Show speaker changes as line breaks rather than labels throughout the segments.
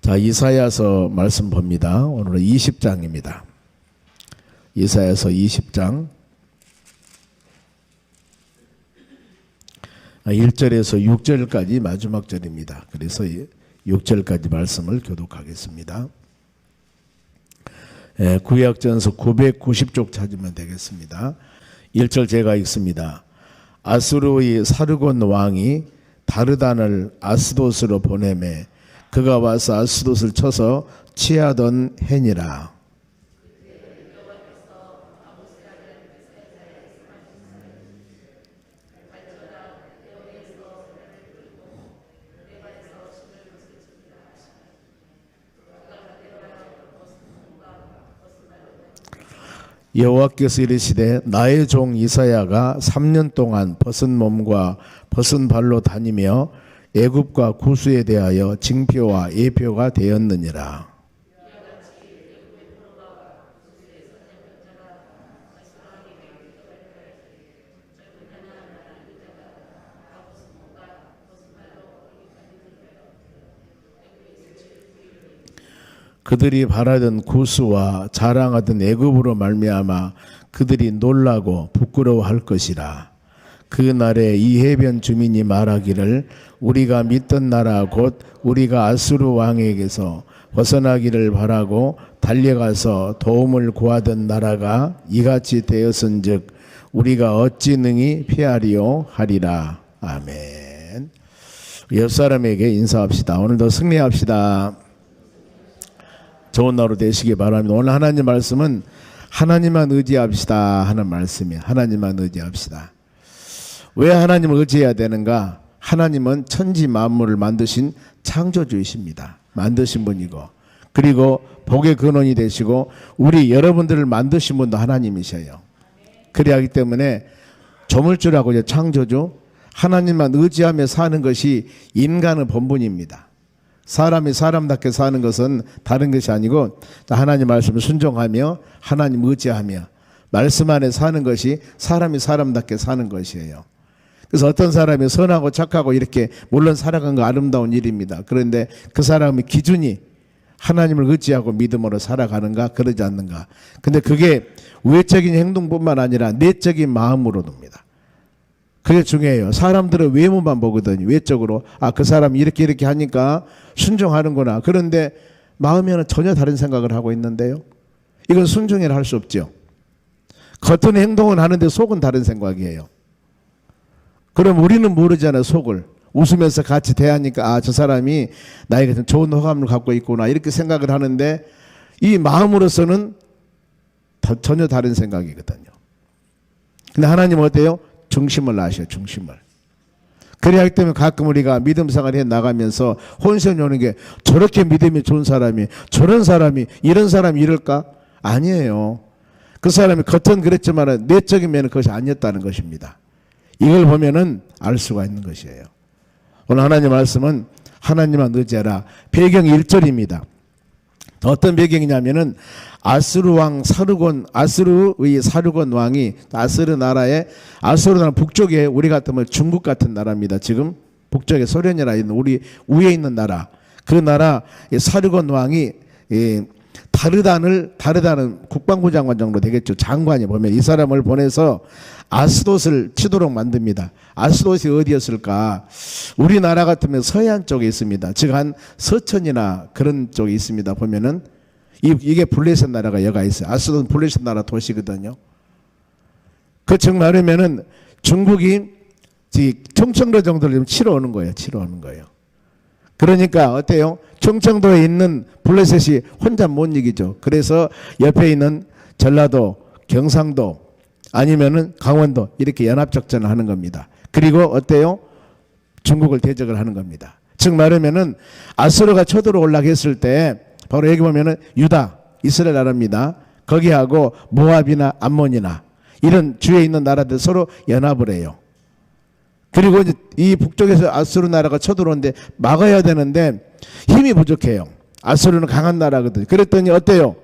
자, 이사야서 말씀 봅니다. 오늘은 20장입니다. 이사야서 20장 1절에서 6절까지 마지막 절입니다. 그래서 6절까지 말씀을 교독하겠습니다. 구약전서 990쪽 찾으면 되겠습니다. 1절 제가 읽습니다. 아수르의 사르곤 왕이 다르단을 아스돗으로 보내매 그가 와서 아스돗을 쳐서 취하던 해니라. 여호와께서 이르시되 나의 종 이사야가 3년 동안 벗은 몸과 벗은 발로 다니며 애굽과 구스에 대하여 징표와 예표가 되었느니라. 그들이 바라던 구스와 자랑하던 애굽으로 말미암아 그들이 놀라고 부끄러워할 것이라. 그 날에 이 해변 주민이 말하기를 우리가 믿던 나라 곧 우리가 아수르 왕에게서 벗어나기를 바라고 달려가서 도움을 구하던 나라가 이같이 되었은즉 우리가 어찌 능히 피하리요 하리라. 아멘. 옆 사람에게 인사합시다. 오늘도 승리합시다. 좋은 하루 되시기 바랍니다. 오늘 하나님 말씀은 하나님만 의지합시다 하는 말씀이에요. 하나님만 의지합시다. 왜 하나님을 의지해야 되는가? 하나님은 천지 만물을 만드신 창조주이십니다. 만드신 분이고, 그리고 복의 근원이 되시고 우리 여러분들을 만드신 분도 하나님이셔요. 그래야하기 때문에 조물주라고 창조주, 하나님만 의지하며 사는 것이 인간의 본분입니다. 사람이 사람답게 사는 것은 다른 것이 아니고 하나님 말씀을 순종하며 하나님 의지하며 말씀 안에 사는 것이 사람이 사람답게 사는 것이에요. 그래서 어떤 사람이 선하고 착하고 이렇게 물론 살아간 거 아름다운 일입니다. 그런데 그 사람의 기준이 하나님을 의지하고 믿음으로 살아가는가 그러지 않는가. 근데 그게 외적인 행동뿐만 아니라 내적인 마음으로 놉니다. 그게 중요해요. 사람들은 외모만 보거든요. 외적으로 그 사람이 이렇게 하니까 순종하는구나. 그런데 마음에는 전혀 다른 생각을 하고 있는데요. 이건 순종이라 할 수 없죠. 겉은 행동은 하는데 속은 다른 생각이에요. 그럼 우리는 모르잖아요. 속을. 웃으면서 같이 대하니까 저 사람이 나에게 좀 좋은 호감을 갖고 있구나 이렇게 생각을 하는데 이 마음으로서는 전혀 다른 생각이거든요. 근데 하나님은 어때요? 중심을 아셔요. 중심을. 그래야 하기 때문에 가끔 우리가 믿음 생활을 해 나가면서 혼선이 오는 게 저렇게 믿음이 좋은 사람이 저런 사람이 이런 사람이 이럴까? 아니에요. 그 사람이 겉은 그랬지만 내적인 면은 그것이 아니었다는 것입니다. 이걸 보면은 알 수가 있는 것이에요. 오늘 하나님 말씀은 하나님만 의지하라. 배경 1절입니다. 어떤 배경이냐면은 아수르 왕 아수르의 사르곤 왕이 아수르 나라의 아수르 나라 북쪽에 우리 같으면 중국 같은 나라입니다. 지금 북쪽에 소련이라 있는 우리 위에 있는 나라. 그 나라 사르곤 왕이 다르다는 국방부 장관 정도 되겠죠. 장관이 보면 이 사람을 보내서 아스돗을 치도록 만듭니다. 아스돗이 어디였을까? 우리나라 같으면 서해안 쪽에 있습니다. 즉 한 서천이나 그런 쪽에 있습니다. 보면은 이게 블레셋 나라가 여가 있어요. 아스돗은 블레셋 나라 도시거든요. 그 즉 말하면은 중국이 충청도 정도를 치러 오는 거예요. 치러 오는 거예요. 그러니까 어때요? 충청도에 있는 블레셋이 혼자 못 이기죠. 그래서 옆에 있는 전라도, 경상도 아니면은 강원도 이렇게 연합작전을 하는 겁니다. 그리고 어때요? 중국을 대적을 하는 겁니다. 즉 말하면은 아수르가 쳐들어오려고 했을 때 바로 여기 보면은 유다, 이스라엘 나라입니다. 거기하고 모압이나 암몬이나 이런 주위에 있는 나라들 서로 연합을 해요. 그리고 이제 이 북쪽에서 아수르 나라가 쳐들어오는데 막아야 되는데 힘이 부족해요. 아수르는 강한 나라거든요. 그랬더니 어때요?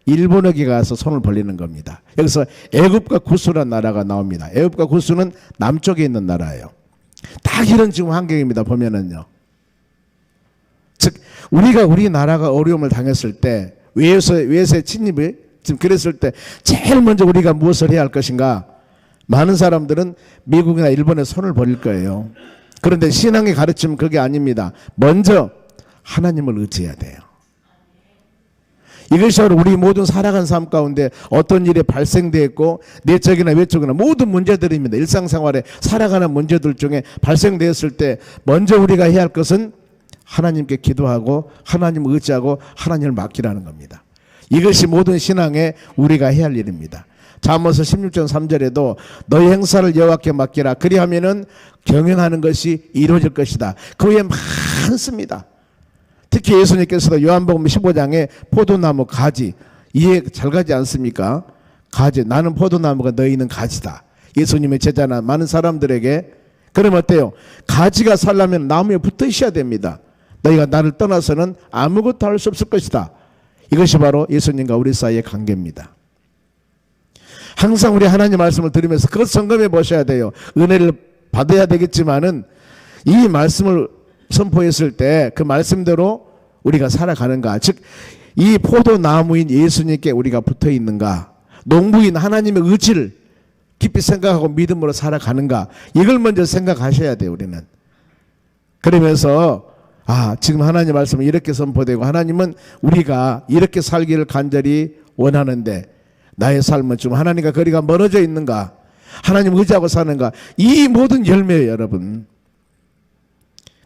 일본에게 가서 손을 벌리는 겁니다. 여기서 애굽과 구스라는 나라가 나옵니다. 애굽과 구스는 남쪽에 있는 나라예요. 딱 이런 지금 환경입니다. 보면은요. 즉 우리나라가 어려움을 당했을 때 외세 침입이 지금 그랬을 때 제일 먼저 우리가 무엇을 해야 할 것인가? 많은 사람들은 미국이나 일본에 손을 벌릴 거예요. 그런데 신앙의 가르침은 그게 아닙니다. 먼저 하나님을 의지해야 돼요. 이것이 바로 우리 모든 살아간 삶 가운데 어떤 일이 발생되었고 내적이나 외적이나 모든 문제들입니다. 일상생활에 살아가는 문제들 중에 발생되었을 때 먼저 우리가 해야 할 것은 하나님께 기도하고 하나님을 의지하고 하나님을 맡기라는 겁니다. 이것이 모든 신앙에 우리가 해야 할 일입니다. 잠언서 16장 3절에도 너의 행사를 여호와께 맡기라. 그리하면은 경영하는 것이 이루어질 것이다. 그 외에 많습니다. 특히 예수님께서도 요한복음 15장에 포도나무 가지, 이해 잘 가지 않습니까? 가지, 나는 포도나무가 너희는 가지다. 예수님의 제자나 많은 사람들에게. 그러면 어때요? 가지가 살려면 나무에 붙어 있어야 됩니다. 너희가 나를 떠나서는 아무것도 할 수 없을 것이다. 이것이 바로 예수님과 우리 사이의 관계입니다. 항상 우리 하나님 말씀을 들으면서 그것 점검해 보셔야 돼요. 은혜를 받아야 되겠지만은 이 말씀을 선포했을 때 그 말씀대로 우리가 살아가는가? 즉, 이 포도나무인 예수님께 우리가 붙어 있는가? 농부인 하나님의 의지를 깊이 생각하고 믿음으로 살아가는가? 이걸 먼저 생각하셔야 돼요, 우리는. 그러면서 지금 하나님 말씀은 이렇게 선포되고 하나님은 우리가 이렇게 살기를 간절히 원하는데 나의 삶은 좀 하나님과 거리가 멀어져 있는가? 하나님 의지하고 사는가? 이 모든 열매예요, 여러분.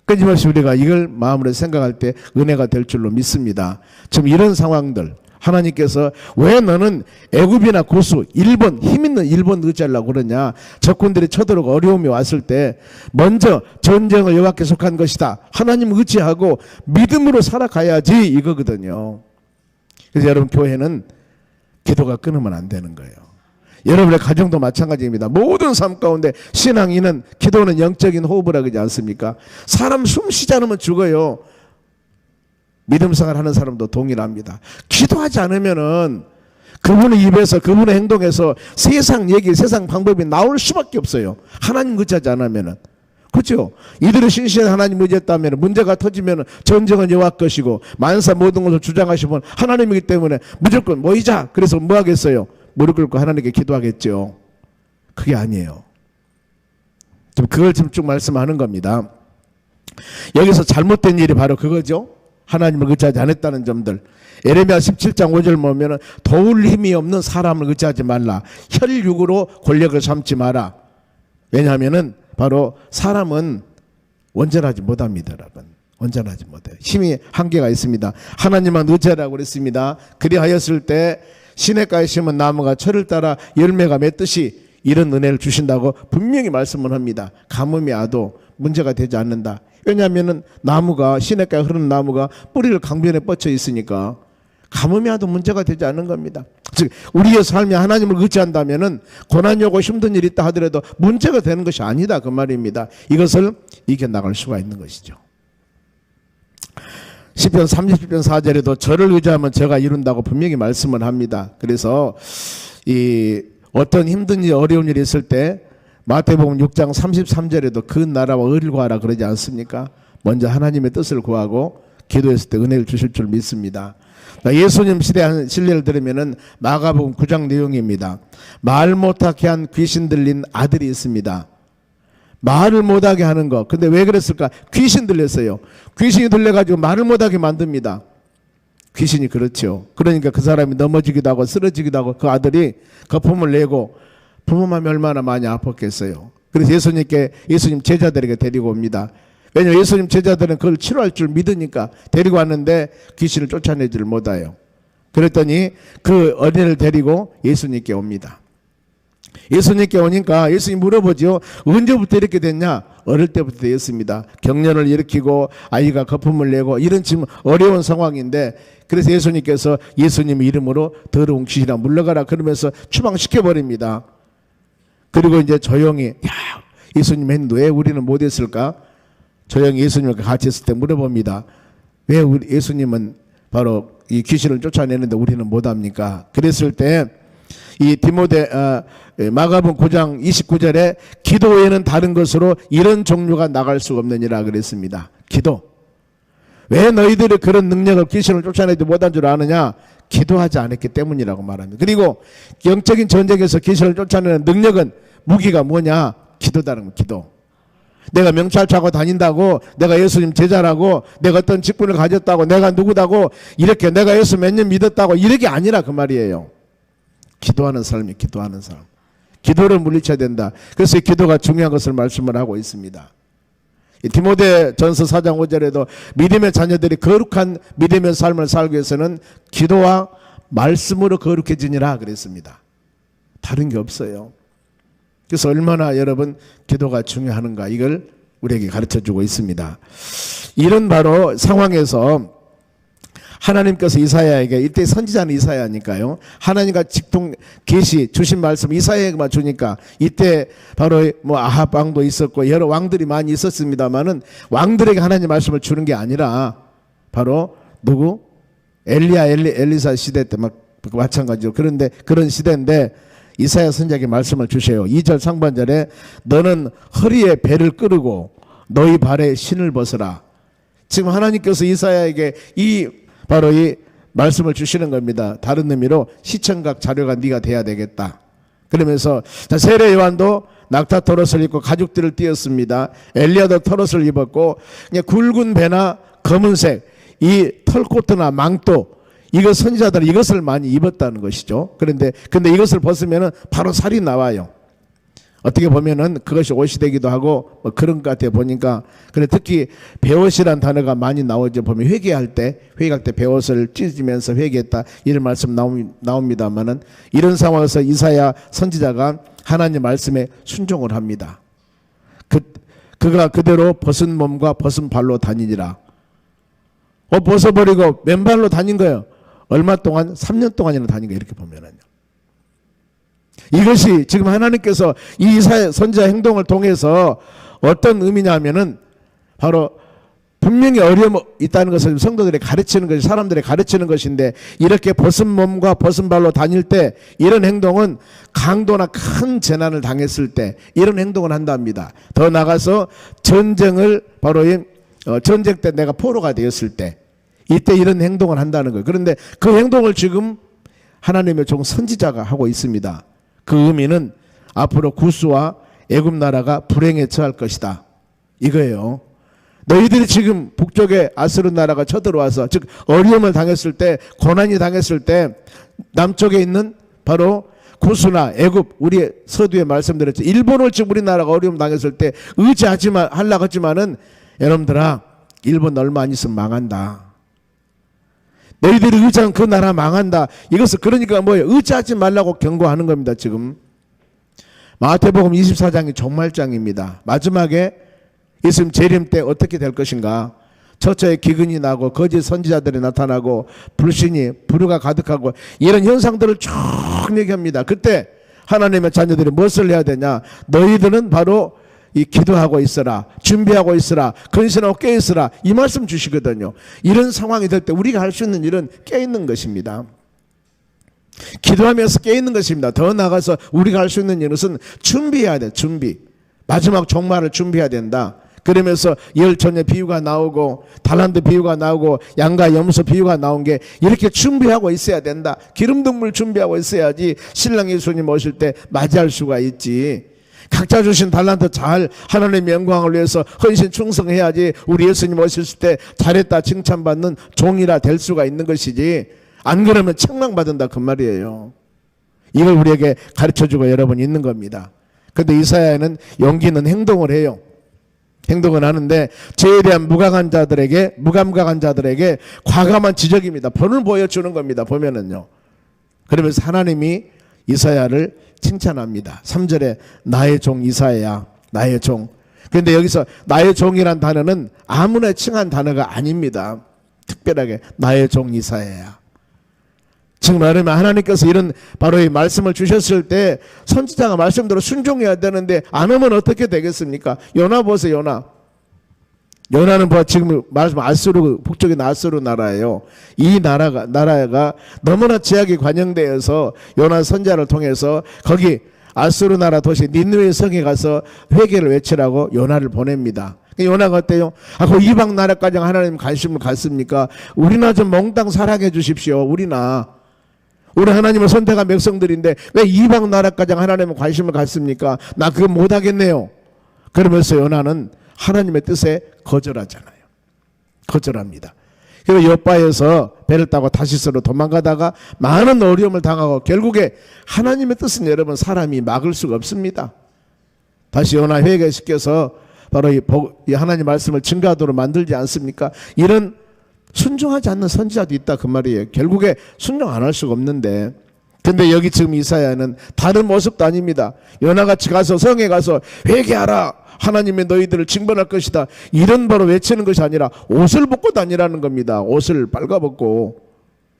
끊임없이 우리가 이걸 마음으로 생각할 때 은혜가 될 줄로 믿습니다. 지금 이런 상황들 하나님께서 왜 너는 애굽이나 고수 일본 힘 있는 일본 의지하려고 그러냐? 적군들이 쳐들어오고 어려움이 왔을 때 먼저 전쟁을 여호와께 속한 것이다. 하나님 의지하고 믿음으로 살아가야지 이거거든요. 그래서 여러분 교회는 기도가 끊으면 안 되는 거예요. 여러분의 가정도 마찬가지입니다. 모든 삶 가운데 신앙인은 기도는 영적인 호흡을 하지 않습니까? 사람 숨 쉬지 않으면 죽어요. 믿음 생활 하는 사람도 동일합니다. 기도하지 않으면은 그분의 입에서 그분의 행동에서 세상 얘기, 세상 방법이 나올 수밖에 없어요. 하나님 의지하지 않으면은. 그렇죠? 이들의 신실한 하나님 의지했다면 문제가 터지면 전쟁은 여호와 것이고 만사 모든 것을 주장하시면 하나님이기 때문에 무조건 모이자. 그래서 뭐 하겠어요? 무릎 꿇고 하나님께 기도하겠죠. 그게 아니에요. 지금 그걸 지금 쭉 말씀하는 겁니다. 여기서 잘못된 일이 바로 그거죠. 하나님을 의지하지 않았다는 점들. 예레미야 17장 5절 보면 도울 힘이 없는 사람을 의지하지 말라. 혈육으로 권력을 삼지 마라. 왜냐하면 바로 사람은 온전하지 못합니다, 여러분. 온전하지 못해요. 힘이 한계가 있습니다. 하나님만 의지하라고 그랬습니다. 그리하였을 때 시냇가에 심은 나무가 철을 따라 열매가 맺듯이 이런 은혜를 주신다고 분명히 말씀을 합니다. 가뭄이 와도 문제가 되지 않는다. 왜냐하면 나무가 시냇가에 흐르는 나무가 뿌리를 강변에 뻗쳐 있으니까 가뭄이 와도 문제가 되지 않는 겁니다. 즉 우리의 삶에 하나님을 의지한다면 고난이 오고 힘든 일이 있다 하더라도 문제가 되는 것이 아니다 그 말입니다. 이것을 이겨나갈 수가 있는 것이죠. 시편 30편 4절에도 저를 의지하면 저가 이룬다고 분명히 말씀을 합니다. 그래서 이 어떤 힘든 일 어려운 일이 있을 때 마태복음 6장 33절에도 그 나라와 의를 구하라 그러지 않습니까? 먼저 하나님의 뜻을 구하고 기도했을 때 은혜를 주실 줄 믿습니다. 예수님 시대 신뢰를 들으면은 마가복음 9장 내용입니다. 말 못하게 한 귀신 들린 아들이 있습니다. 말을 못하게 하는 거. 근데 왜 그랬을까? 귀신 들렸어요. 귀신이 들려가지고 말을 못하게 만듭니다. 귀신이 그렇죠. 그러니까 그 사람이 넘어지기도 하고 쓰러지기도 하고 그 아들이 거품을 내고 부모맘이 얼마나 많이 아팠겠어요. 그래서 예수님 제자들에게 데리고 옵니다. 왜냐하면 예수님 제자들은 그걸 치료할 줄 믿으니까 데리고 왔는데 귀신을 쫓아내지를 못해요. 그랬더니 그 어린애를 데리고 예수님께 옵니다. 예수님께 오니까 예수님 물어보죠. 언제부터 이렇게 됐냐? 어릴 때부터 되었습니다. 경련을 일으키고 아이가 거품을 내고 이런 지금 어려운 상황인데 그래서 예수님께서 예수님 이름으로 더러운 귀신아 물러가라 그러면서 추방시켜버립니다. 그리고 이제 조용히 예수님 했는데 왜 우리는 못했을까? 조용히 예수님과 같이 있을 때 물어봅니다. 왜 우리 예수님은 바로 이 귀신을 쫓아내는데 우리는 못합니까? 그랬을 때 이 마가복음 9장 29절에 기도 외에는 다른 것으로 이런 종류가 나갈 수가 없느니라 그랬습니다. 기도. 왜 너희들이 그런 능력을 귀신을 쫓아내지 못한 줄 아느냐? 기도하지 않았기 때문이라고 말합니다. 그리고 영적인 전쟁에서 귀신을 쫓아내는 능력은 무기가 뭐냐? 기도다는 거, 기도. 내가 명찰 차고 다닌다고, 내가 예수님 제자라고, 내가 어떤 직분을 가졌다고, 내가 누구다고, 이렇게 내가 예수 몇 년 믿었다고, 이렇게 아니라 그 말이에요. 기도하는 사람이 기도하는 사람. 기도를 물리쳐야 된다. 그래서 이 기도가 중요한 것을 말씀을 하고 있습니다. 디모데 전서 4장 5절에도 믿음의 자녀들이 거룩한 믿음의 삶을 살기 위해서는 기도와 말씀으로 거룩해지니라 그랬습니다. 다른 게 없어요. 그래서 얼마나 여러분 기도가 중요한가 이걸 우리에게 가르쳐주고 있습니다. 이런 바로 상황에서 하나님께서 이사야에게, 이때 선지자는 이사야니까요, 하나님과 직통 계시 주신 말씀 이사야에게만 주니까, 이때 바로 뭐 아합 왕도 있었고 여러 왕들이 많이 있었습니다만은 왕들에게 하나님 말씀을 주는 게 아니라 바로 누구? 엘리사 시대 때 막 마찬가지로 그런데 그런 시대인데 이사야 선지자에게 말씀을 주셔요. 2절 상반절에 너는 허리에 배를 끌고 너희 발에 신을 벗으라. 지금 하나님께서 이사야에게 바로 이 말씀을 주시는 겁니다. 다른 의미로 시청각 자료가 네가 돼야 되겠다. 그러면서 세례 요한도 낙타 털옷을 입고 가죽들을 띄었습니다. 엘리야도 털옷을 입었고 그냥 굵은 배나 검은색 이 털코트나 망토, 이거 선지자들은 이것을 많이 입었다는 것이죠. 근데 이것을 벗으면은 바로 살이 나와요. 어떻게 보면은 그것이 옷이 되기도 하고 뭐 그런 것 같아 보니까. 그래 특히 배옷이란 단어가 많이 나오죠. 보면 회개할 때 배옷을 찢으면서 회개했다 이런 말씀 나옵니다만은 이런 상황에서 이사야 선지자가 하나님 말씀에 순종을 합니다. 그가 그대로 벗은 몸과 벗은 발로 다니니라. 벗어버리고 맨발로 다닌 거예요. 얼마 동안? 3년 동안이나 다닌 거예요. 이렇게 보면은요. 이것이 지금 하나님께서 이 이사야 선지자 행동을 통해서 어떤 의미냐면은 바로 분명히 어려움이 있다는 것을 성도들이 가르치는 것이, 사람들이 가르치는 것인데, 이렇게 벗은 몸과 벗은 발로 다닐 때 이런 행동은 강도나 큰 재난을 당했을 때 이런 행동을 한답니다. 더 나가서 전쟁을 바로 전쟁 때 내가 포로가 되었을 때 이때 이런 행동을 한다는 거예요. 그런데 그 행동을 지금 하나님의 종 선지자가 하고 있습니다. 그 의미는 앞으로 구스와 애굽 나라가 불행에 처할 것이다 이거예요. 너희들이 지금 북쪽에 아스르 나라가 쳐들어와서, 즉 어려움을 당했을 때, 고난이 당했을 때 남쪽에 있는 바로 구스나 애굽, 우리 서두에 말씀드렸죠. 일본을 지금 우리나라가 어려움 당했을 때 하려고 하지만은 여러분들아, 일본 얼마 안 있으면 망한다. 너희들이 의지한 그 나라 망한다. 이것은 그러니까 뭐예요? 의지하지 말라고 경고하는 겁니다. 지금 마태복음 24장이 종말장입니다. 마지막에 예수님 재림 때 어떻게 될 것인가? 처처에 기근이 나고 거짓 선지자들이 나타나고 불우가 가득하고 이런 현상들을 쭉 얘기합니다. 그때 하나님의 자녀들이 무엇을 해야 되냐? 너희들은 바로 이 기도하고 있어라, 준비하고 있어라, 근신하고 깨있으라, 이 말씀 주시거든요. 이런 상황이 될 때 우리가 할 수 있는 일은 깨있는 것입니다. 기도하면서 깨있는 것입니다. 더 나아가서 우리가 할 수 있는 일은 준비해야 돼. 준비. 마지막 종말을 준비해야 된다. 그러면서 열전의 비유가 나오고 달란트 비유가 나오고 양과 염소 비유가 나온 게 이렇게 준비하고 있어야 된다. 기름등물 준비하고 있어야지 신랑 예수님 오실 때 맞이할 수가 있지. 각자 주신 달란트 잘 하나님의 영광을 위해서 헌신 충성해야지 우리 예수님 오실 때 잘했다 칭찬받는 종이라 될 수가 있는 것이지, 안 그러면 책망받는다 그 말이에요. 이걸 우리에게 가르쳐주고 여러분 있는 겁니다. 그런데 이사야는 용기 있는 행동을 해요. 행동을 하는데 죄에 대한 무감각한 자들에게 과감한 지적입니다. 본을 보여주는 겁니다. 보면은요. 그러면서 하나님이 이사야를 칭찬합니다. 3절에 나의 종 이사야야, 나의 종. 그런데 여기서 나의 종이란 단어는 아무나 칭한 단어가 아닙니다. 특별하게 나의 종 이사야야. 즉 말하면 하나님께서 이런 바로 이 말씀을 주셨을 때 선지자가 말씀대로 순종해야 되는데 안 하면 어떻게 되겠습니까? 요나 보세요. 요나는 지금 말씀 북쪽에 아스루 나라예요. 이 나라가 너무나 제약이 관영되어서 요나 선지자를 통해서 거기 아수르 나라 도시 니느웨 성에 가서 회개를 외치라고 요나를 보냅니다. 요나가 어때요? 그 이방 나라까지 하나님 관심을 갖습니까? 우리나 좀 몽땅 사랑해 주십시오. 우리 하나님을 선택한 백성들인데 왜 이방 나라까지 하나님은 관심을 갖습니까? 나 그거 못하겠네요. 그러면서 요나는 하나님의 뜻에 거절하잖아요. 거절합니다. 그리고 욥바에서 배를 타고 다시스로 도망가다가 많은 어려움을 당하고 결국에 하나님의 뜻은 여러분 사람이 막을 수가 없습니다. 다시 요나 회개시켜서 바로 이 하나님 말씀을 증거하도록 만들지 않습니까? 이런 순종하지 않는 선지자도 있다 그 말이에요. 결국에 순종 안 할 수가 없는데, 근데 여기 지금 이사야는 다른 모습도 아닙니다. 요나같이 가서 성에 가서 회개하라, 하나님이 너희들을 징벌할 것이다, 이런 바로 외치는 것이 아니라 옷을 벗고 다니라는 겁니다. 옷을 빨가벗고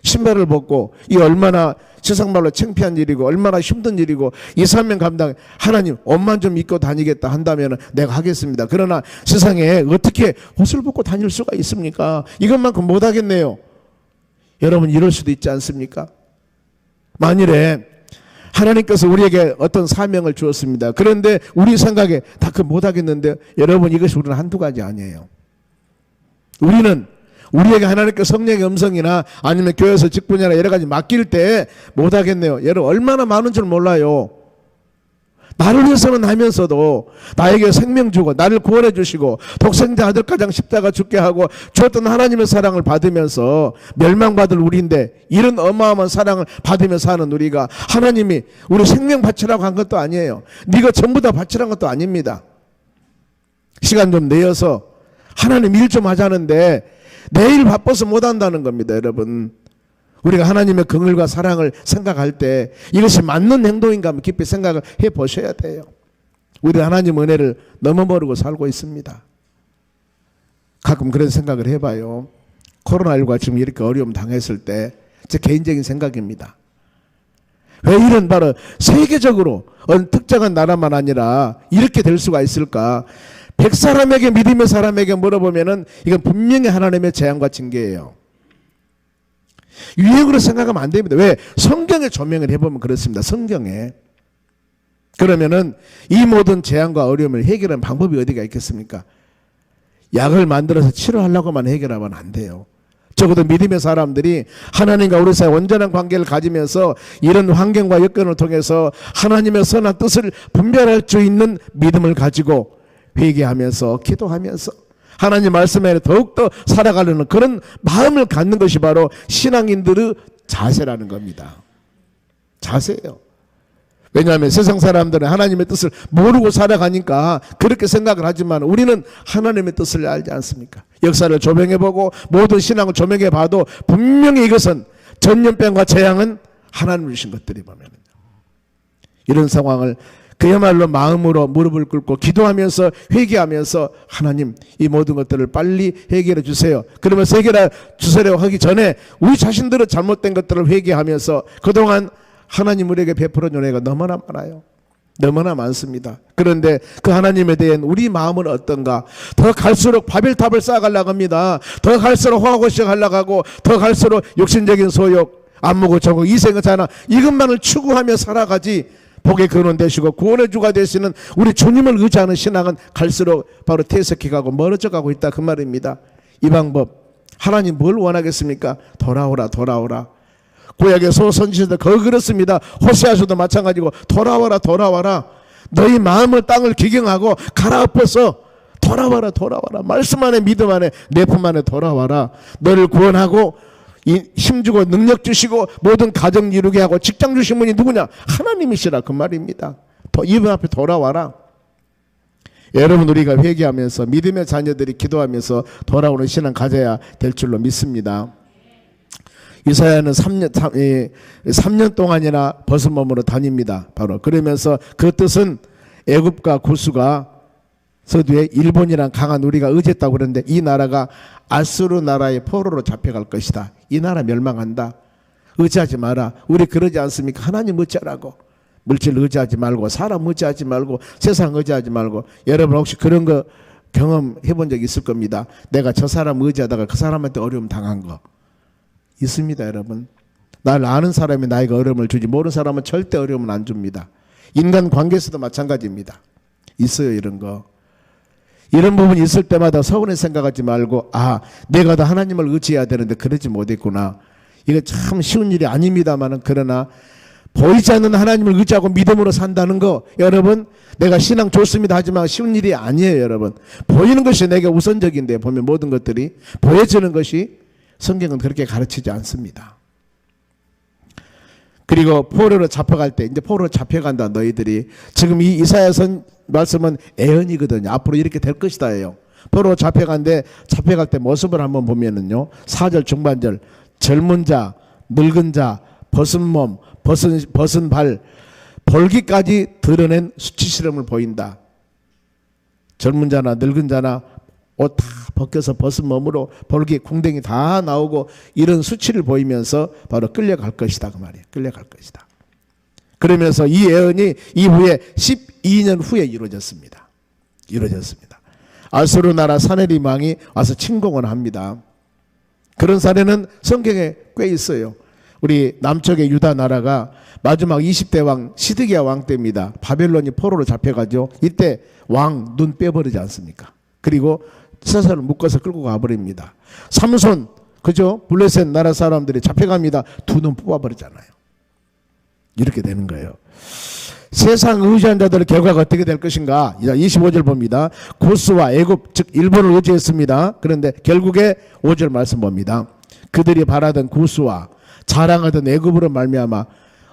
신발을 벗고. 이 얼마나 세상말로 창피한 일이고 얼마나 힘든 일이고, 이 사명 감당, 하나님 옷만 좀 입고 다니겠다 한다면 내가 하겠습니다. 그러나 세상에 어떻게 옷을 벗고 다닐 수가 있습니까? 이것만큼 못하겠네요. 여러분 이럴 수도 있지 않습니까? 만일에 하나님께서 우리에게 어떤 사명을 주었습니다. 그런데 우리 생각에 다 그 못하겠는데, 여러분 이것이 우리는 한두 가지 아니에요. 우리는 우리에게 하나님께 성령의 음성이나 아니면 교회에서 직분이나 여러 가지 맡길 때 못하겠네요. 여러분 얼마나 많은 줄 몰라요. 나를 위해서는 하면서도 나에게 생명 주고 나를 구원해 주시고 독생자 아들 가장 십자가 죽게 하고 주었던 하나님의 사랑을 받으면서 멸망받을 우리인데, 이런 어마어마한 사랑을 받으면서 하는 우리가 하나님이 우리 생명 바치라고 한 것도 아니에요. 네가 전부 다 바치라는 것도 아닙니다. 시간 좀 내어서 하나님 일 좀 하자는데 내일 바빠서 못한다는 겁니다. 여러분 우리가 하나님의 긍휼과 사랑을 생각할 때 이것이 맞는 행동인가 하면 깊이 생각을 해보셔야 돼요. 우리 하나님 은혜를 너무 모르고 살고 있습니다. 가끔 그런 생각을 해봐요. 코로나19가 지금 이렇게 어려움 당했을 때 제 개인적인 생각입니다. 왜 이런 바로 세계적으로 어느 특정한 나라만 아니라 이렇게 될 수가 있을까? 100사람에게 믿음의 사람에게 물어보면은 이건 분명히 하나님의 재앙과 징계예요. 유행으로 생각하면 안 됩니다. 왜? 성경에 조명을 해보면 그렇습니다. 성경에. 그러면은 이 모든 재앙과 어려움을 해결하는 방법이 어디가 있겠습니까? 약을 만들어서 치료하려고만 해결하면 안 돼요. 적어도 믿음의 사람들이 하나님과 우리 사이 온전한 관계를 가지면서 이런 환경과 여건을 통해서 하나님의 선한 뜻을 분별할 수 있는 믿음을 가지고 회개하면서 기도하면서 하나님 말씀에 더욱더 살아가려는 그런 마음을 갖는 것이 바로 신앙인들의 자세라는 겁니다. 자세예요. 왜냐하면 세상 사람들은 하나님의 뜻을 모르고 살아가니까 그렇게 생각을 하지만 우리는 하나님의 뜻을 알지 않습니까? 역사를 조명해보고 모든 신앙을 조명해봐도 분명히 이것은 전염병과 재앙은 하나님을 주신 것들이 보면 이런 상황을 그야말로 마음으로 무릎을 꿇고 기도하면서 회개하면서 하나님 이 모든 것들을 빨리 해결해 주세요. 그러면서 해결해 주세요 하기 전에 우리 자신들은 잘못된 것들을 회개하면서 그동안 하나님 우리에게 베풀어 준 은혜가 너무나 많아요. 너무나 많습니다. 그런데 그 하나님에 대한 우리 마음은 어떤가? 더 갈수록 바벨탑을 쌓아가려고 합니다. 더 갈수록 화학고시를 하려고 하고 더 갈수록 욕심적인 소욕, 안목을 정고 이생의 자나 이것만을 추구하며 살아가지, 복의 근원 되시고 구원의 주가 되시는 우리 주님을 의지하는 신앙은 갈수록 바로 퇴색해가고 멀어져 가고 있다 그 말입니다. 이 방법 하나님 뭘 원하겠습니까? 돌아오라 돌아오라. 구약의 소선지자들 거의 그렇습니다. 호세아서도 마찬가지고 돌아와라 돌아와라. 너희 마음을 땅을 기경하고 갈아엎어서 돌아와라 돌아와라. 말씀 안에 믿음 안에 내 품 안에 돌아와라. 너를 구원하고 힘주고 능력 주시고 모든 가정 이루게 하고 직장 주신 분이 누구냐? 하나님이시라 그 말입니다. 이분 앞에 돌아와라. 여러분 우리가 회개하면서 믿음의 자녀들이 기도하면서 돌아오는 신앙 가져야 될 줄로 믿습니다. 이사야는 3년 동안이나 벗은 몸으로 다닙니다. 바로 그러면서 그 뜻은 애굽과 구스가 서두에 일본이란 강한 우리가 의지했다고 그러는데 이 나라가 아수르 나라의 포로로 잡혀갈 것이다. 이 나라 멸망한다. 의지하지 마라. 우리 그러지 않습니까? 하나님 의지하라고. 물질 의지하지 말고 사람 의지하지 말고 세상 의지하지 말고. 여러분 혹시 그런 거 경험해 본 적 있을 겁니다. 내가 저 사람 의지하다가 그 사람한테 어려움 당한 거 있습니다. 여러분 날 아는 사람이 나에게 어려움을 주지 모르는 사람은 절대 어려움을 안 줍니다. 인간 관계에서도 마찬가지입니다. 있어요, 이런 거. 이런 부분이 있을 때마다 서운해 생각하지 말고, 내가 다 하나님을 의지해야 되는데 그러지 못했구나. 이거 참 쉬운 일이 아닙니다만은, 그러나 보이지 않는 하나님을 의지하고 믿음으로 산다는 거, 여러분, 내가 신앙 좋습니다 하지만 쉬운 일이 아니에요, 여러분. 보이는 것이 내게 우선적인데, 보면 모든 것들이 보여지는 것이 성경은 그렇게 가르치지 않습니다. 그리고 포로로 잡혀갈 때, 이제 포로로 잡혀간다 너희들이. 지금 이 이사야 말씀은 애언이거든요. 앞으로 이렇게 될 것이다예요. 포로로 잡혀갈 때 모습을 한번 보면은요, 4절 중반절, 젊은 자, 늙은 자, 벗은 몸, 벗은 발, 볼기까지 드러낸 수치스러움을 보인다. 젊은 자나 늙은 자나 옷 다 벗겨서 벗은 몸으로 볼기, 궁뎅이 다 나오고 이런 수치를 보이면서 바로 끌려갈 것이다, 그 말이에요. 끌려갈 것이다. 그러면서 이 예언이 이후에 12년 후에 이루어졌습니다. 아수르 나라 사네립 왕이 와서 침공을 합니다. 그런 사례는 성경에 꽤 있어요. 우리 남쪽의 유다 나라가 마지막 20대 왕 시드기야 왕 때입니다. 바벨론이 포로로 잡혀가죠. 이때 왕 눈 빼버리지 않습니까? 그리고 세상을 묶어서 끌고 가버립니다. 삼손, 그죠? 블레셋 나라 사람들이 잡혀갑니다. 두 눈 뽑아버리잖아요. 이렇게 되는 거예요. 세상 의지한 자들의 결과가 어떻게 될 것인가? 25절 봅니다. 구스와 애굽, 즉 일본을 의지했습니다. 그런데 결국에 5절 말씀 봅니다. 그들이 바라던 구스와 자랑하던 애굽으로 말미암아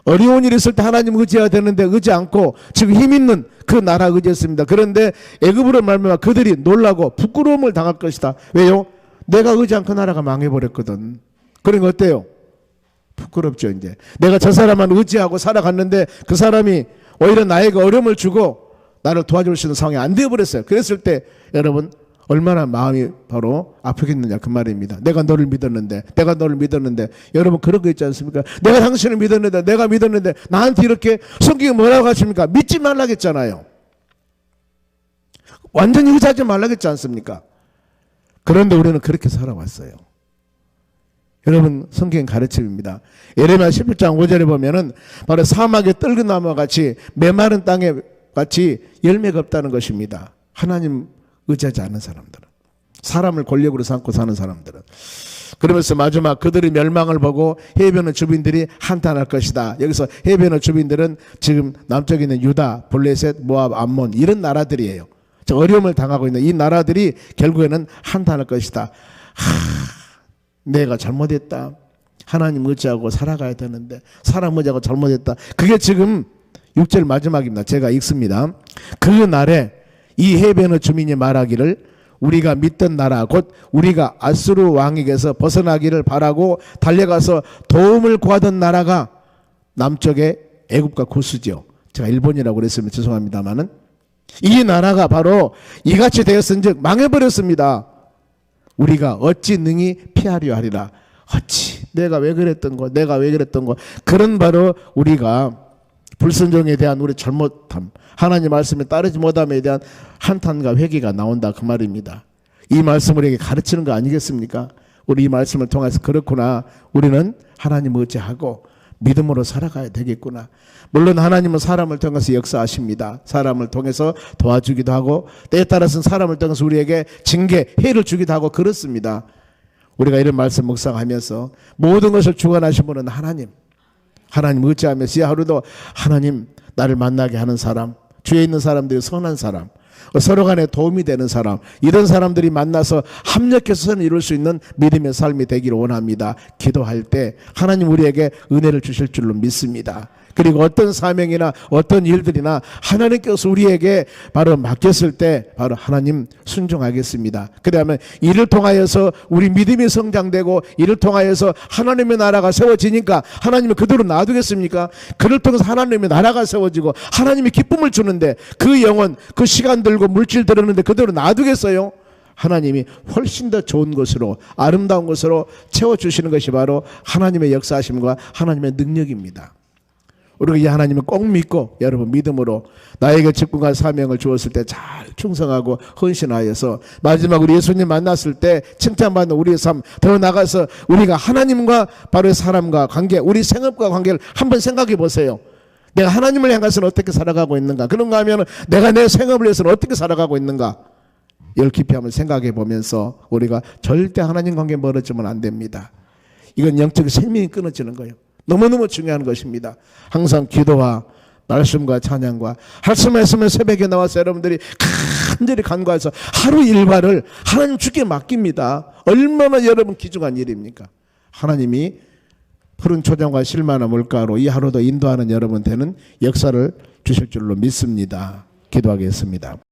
어려운 일이 있을 때 하나님 의지해야 되는데 의지 않고 지금 힘 있는 그 나라 의지했습니다. 그런데 애굽으로 말미암아 그들이 놀라고 부끄러움을 당할 것이다. 왜요? 내가 의지한 그 나라가 망해버렸거든. 그러니까 어때요? 부끄럽죠. 이제 내가 저 사람만 의지하고 살아갔는데 그 사람이 오히려 나에게 어려움을 주고 나를 도와줄 수 있는 상황이 안 되어버렸어요. 그랬을 때 여러분 얼마나 마음이 바로 아프겠느냐 그 말입니다. 내가 너를 믿었는데 여러분 그런 거 있지 않습니까? 내가 당신을 믿었는데 내가 믿었는데 나한테 이렇게 성경이 뭐라고 하십니까? 믿지 말라겠잖아요. 완전히 의지하지 말라겠지 않습니까? 그런데 우리는 그렇게 살아왔어요. 여러분 성경 가르침입니다. 예레미야 11장 5절에 보면은 바로 사막의 뜰그 나무와 같이 메마른 땅에 같이 열매가 없다는 것입니다. 하나님 의지하지 않는 사람들은, 사람을 권력으로 삼고 사는 사람들은. 그러면서 마지막 그들의 멸망을 보고 해변의 주민들이 한탄할 것이다. 여기서 해변의 주민들은 지금 남쪽에 있는 유다, 블레셋, 모압, 암몬 이런 나라들이에요. 어려움을 당하고 있는 이 나라들이 결국에는 한탄할 것이다. 내가 잘못했다. 하나님 의지하고 살아가야 되는데 사람 의지하고 잘못했다. 그게 지금 6절 마지막입니다. 제가 읽습니다. 그 날에 이 해변의 주민이 말하기를 우리가 믿던 나라 곧 우리가 아수르 왕에게서 벗어나기를 바라고 달려가서 도움을 구하던 나라가 남쪽의 애굽과 구스죠. 제가 일본이라고 그랬으면 죄송합니다만은 이 나라가 바로 이같이 되었은즉 망해버렸습니다. 우리가 어찌 능히 피하려 하리라. 어찌 내가 왜 그랬던 거 그런 바로 우리가 불순종에 대한 우리 잘못함, 하나님 말씀에 따르지 못함에 대한 한탄과 회개가 나온다 그 말입니다. 이 말씀을 우리에게 가르치는 거 아니겠습니까? 우리 이 말씀을 통해서 그렇구나, 우리는 하나님 의지하고 믿음으로 살아가야 되겠구나. 물론 하나님은 사람을 통해서 역사하십니다. 사람을 통해서 도와주기도 하고 때에 따라서는 사람을 통해서 우리에게 징계, 해를 주기도 하고 그렇습니다. 우리가 이런 말씀 묵상하면서 모든 것을 주관하신 분은 하나님 의지하면서 이 하루도 하나님 나를 만나게 하는 사람, 주위에 있는 사람들이 선한 사람, 서로 간에 도움이 되는 사람, 이런 사람들이 만나서 합력해서 선을 이룰 수 있는 믿음의 삶이 되기를 원합니다. 기도할 때 하나님 우리에게 은혜를 주실 줄로 믿습니다. 그리고 어떤 사명이나 어떤 일들이나 하나님께서 우리에게 바로 맡겼을 때 바로 하나님 순종하겠습니다. 그다음에 이를 통하여서 우리 믿음이 성장되고 이를 통하여서 하나님의 나라가 세워지니까 하나님이 그대로 놔두겠습니까? 그를 통해서 하나님의 나라가 세워지고 하나님이 기쁨을 주는데 그 영혼, 그 시간 들고 물질 들었는데 그대로 놔두겠어요? 하나님이 훨씬 더 좋은 것으로 아름다운 것으로 채워주시는 것이 바로 하나님의 역사하심과 하나님의 능력입니다. 우리가 이 하나님을 꼭 믿고 여러분 믿음으로 나에게 직분과 사명을 주었을 때 잘 충성하고 헌신하여서 마지막으로 예수님 만났을 때 칭찬받는 우리의 삶, 더 나가서 우리가 하나님과 바로 사람과 관계, 우리 생업과 관계를 한번 생각해 보세요. 내가 하나님을 향해서는 어떻게 살아가고 있는가? 그런가 하면 내가 내 생업을 위해서는 어떻게 살아가고 있는가? 이걸 깊이 한번 생각해 보면서 우리가 절대 하나님 관계 멀어지면 안 됩니다. 이건 영적 생명이 끊어지는 거예요. 너무너무 중요한 것입니다. 항상 기도와 말씀과 찬양과 말씀했으면 새벽에 나와서 여러분들이 간절히 간구해서 하루 일과를 하나님 주께 맡깁니다. 얼마나 여러분 귀중한 일입니까? 하나님이 푸른 초장과 실만한 물가로 이 하루도 인도하는 여러분 되는 역사를 주실 줄로 믿습니다. 기도하겠습니다.